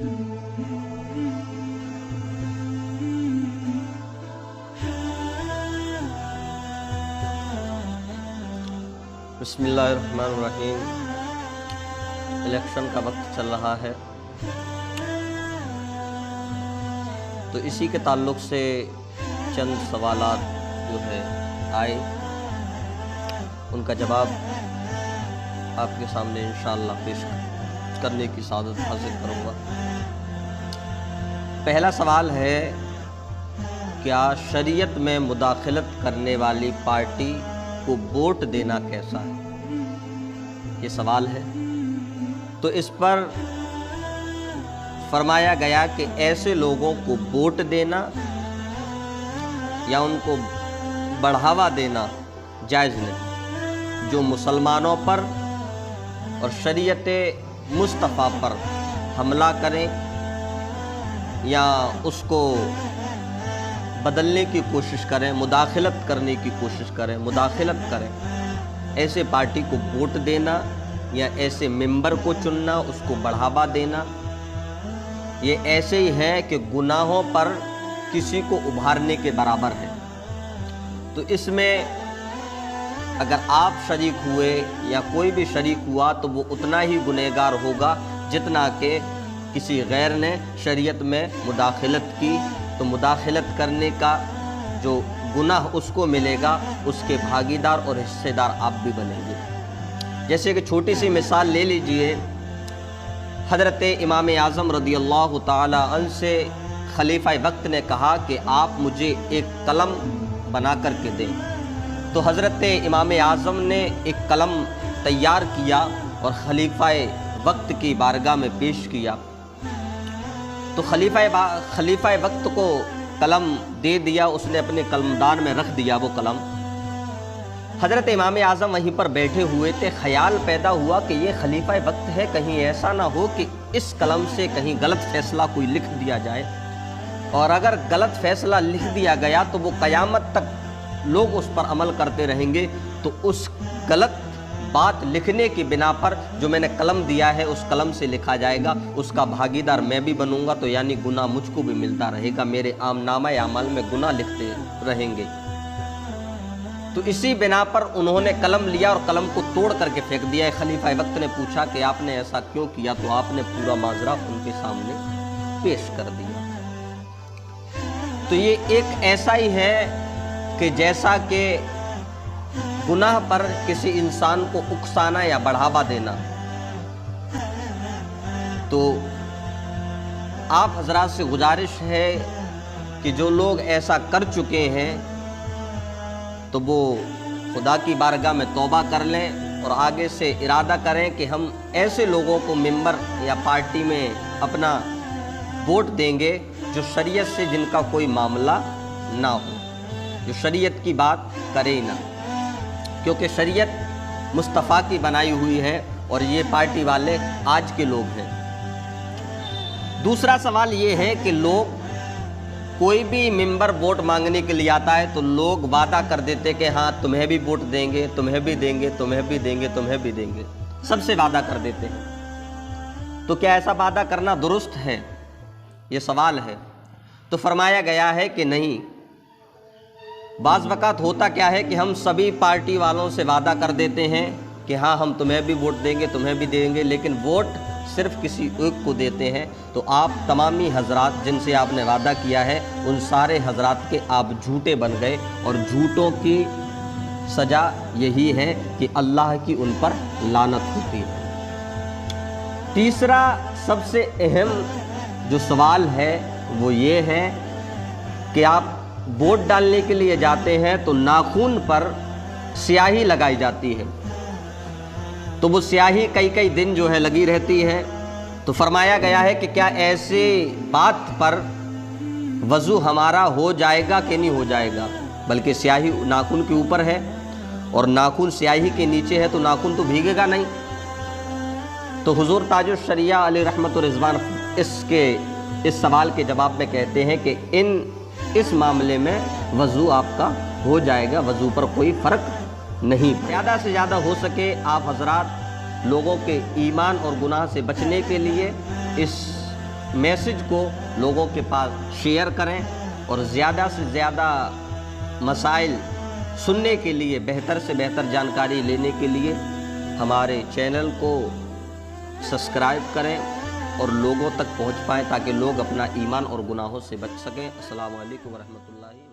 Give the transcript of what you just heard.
बिस्मिल्लाहिर्रहमानिर्रहीम। इलेक्शन का वक्त चल रहा है, तो इसी के ताल्लुक़ से चंद सवालात जो है आए, उनका जवाब आपके सामने इंशाअल्लाह पेश करने की सादत हासिल करूँगा। पहला सवाल है, क्या शरीयत में मुदाखलत करने वाली पार्टी को वोट देना कैसा है? ये सवाल है। तो इस पर फरमाया गया कि ऐसे लोगों को वोट देना या उनको बढ़ावा देना जायज़ नहीं, जो मुसलमानों पर और शरीयत मुस्तफ़ा पर हमला करें या उसको बदलने की कोशिश करें, मुदाखलत करने की कोशिश करें, मुदाखलत करें, ऐसे पार्टी को वोट देना या ऐसे मेंबर को चुनना, उसको बढ़ावा देना, ये ऐसे ही है कि गुनाहों पर किसी को उभारने के बराबर है। तो इसमें अगर आप शरीक हुए या कोई भी शरीक हुआ तो वो उतना ही गुनहगार होगा जितना कि किसी गैर ने शरीयत में मुदाखलत की। तो मुदाखलत करने का जो गुनाह उसको मिलेगा, उसके भागीदार और हिस्सेदार आप भी बनेंगे। जैसे कि छोटी सी मिसाल ले लीजिए, हज़रत इमाम आज़म रज़ियल्लाहु ताला अन्हु से खलीफा वक्त ने कहा कि आप मुझे एक कलम बना कर के दें। तो हज़रत इमाम आज़म ने एक कलम तैयार किया और खलीफा वक्त की बारगाह में पेश किया। तो खलीफा वक्त को कलम दे दिया, उसने अपने कलमदान में रख दिया वो कलम। हज़रत इमाम आज़म वहीं पर बैठे हुए थे। ख़याल पैदा हुआ कि ये खलीफा वक्त है, कहीं ऐसा ना हो कि इस कलम से कहीं गलत फ़ैसला कोई लिख दिया जाए, और अगर गलत फ़ैसला लिख दिया गया तो वो क़यामत तक लोग उस पर अमल करते रहेंगे। तो उस गलत बात लिखने की बिना पर जो मैंने कलम दिया है उस कलम से लिखा जाएगा, उसका भागीदार मैं भी बनूंगा। तो यानी गुनाह मुझको भी मिलता रहेगा, मेरे आमनामा अमल में गुनाह लिखते रहेंगे। तो इसी बिना पर उन्होंने कलम लिया और कलम को तोड़ करके फेंक दिया। खलीफा वक्त ने पूछा कि आपने ऐसा क्यों किया? तो आपने पूरा माजरा उनके सामने पेश कर दिया। तो ये एक ऐसा ही है कि जैसा कि गुनाह पर किसी इंसान को उकसाना या बढ़ावा देना। तो आप हजरात से गुजारिश है कि जो लोग ऐसा कर चुके हैं तो वो खुदा की बारगाह में तौबा कर लें और आगे से इरादा करें कि हम ऐसे लोगों को मेंबर या पार्टी में अपना वोट देंगे जो शरीयत से जिनका कोई मामला ना हो, जो शरीयत की बात करे ही ना, क्योंकि शरीयत मुस्तफ़ा की बनाई हुई है और ये पार्टी वाले आज के लोग हैं। दूसरा सवाल ये है कि लोग कोई भी मेंबर वोट मांगने के लिए आता है तो लोग वादा कर देते कि हाँ तुम्हें भी वोट देंगे, तुम्हें भी देंगे, तुम्हें भी देंगे, तुम्हें भी देंगे, सबसे वादा कर देते हैं। तो क्या ऐसा वादा करना दुरुस्त है? ये सवाल है। तो फरमाया गया है कि नहीं। बाज़ वक़्त होता क्या है कि हम सभी पार्टी वालों से वादा कर देते हैं कि हाँ हम तुम्हें भी वोट देंगे, तुम्हें भी देंगे, लेकिन वोट सिर्फ किसी एक को देते हैं। तो आप तमामी हजरात जिनसे आपने वादा किया है उन सारे हजरात के आप झूठे बन गए, और झूठों की सज़ा यही है कि अल्लाह की उन पर लानत होती है। तीसरा सबसे अहम जो सवाल है वो ये है कि आप वोट डालने के लिए जाते हैं तो नाखून पर स्याही लगाई जाती है। तो वो स्याही कई कई दिन जो है लगी रहती है। तो फरमाया गया है कि क्या ऐसे बात पर वज़ू हमारा हो जाएगा कि नहीं हो जाएगा? बल्कि स्याही नाखून के ऊपर है और नाखून स्याही के नीचे है, तो नाखून तो भीगेगा नहीं। तो हुज़ूर ताजुल शरिया अलैहि रहमत व रिज़वान इस सवाल के जवाब में कहते हैं कि इस मामले में वज़ू आपका हो जाएगा, वज़ू पर कोई फ़र्क नहीं। ज़्यादा से ज़्यादा हो सके आप हजरात लोगों के ईमान और गुनाह से बचने के लिए इस मैसेज को लोगों के पास शेयर करें और ज़्यादा से ज़्यादा मसाइल सुनने के लिए, बेहतर से बेहतर जानकारी लेने के लिए हमारे चैनल को सब्सक्राइब करें और लोगों तक पहुंच पाएँ ताकि लोग अपना ईमान और गुनाहों से बच सकें। अस्सलामु अलैकुम व रहमतुल्लाहि।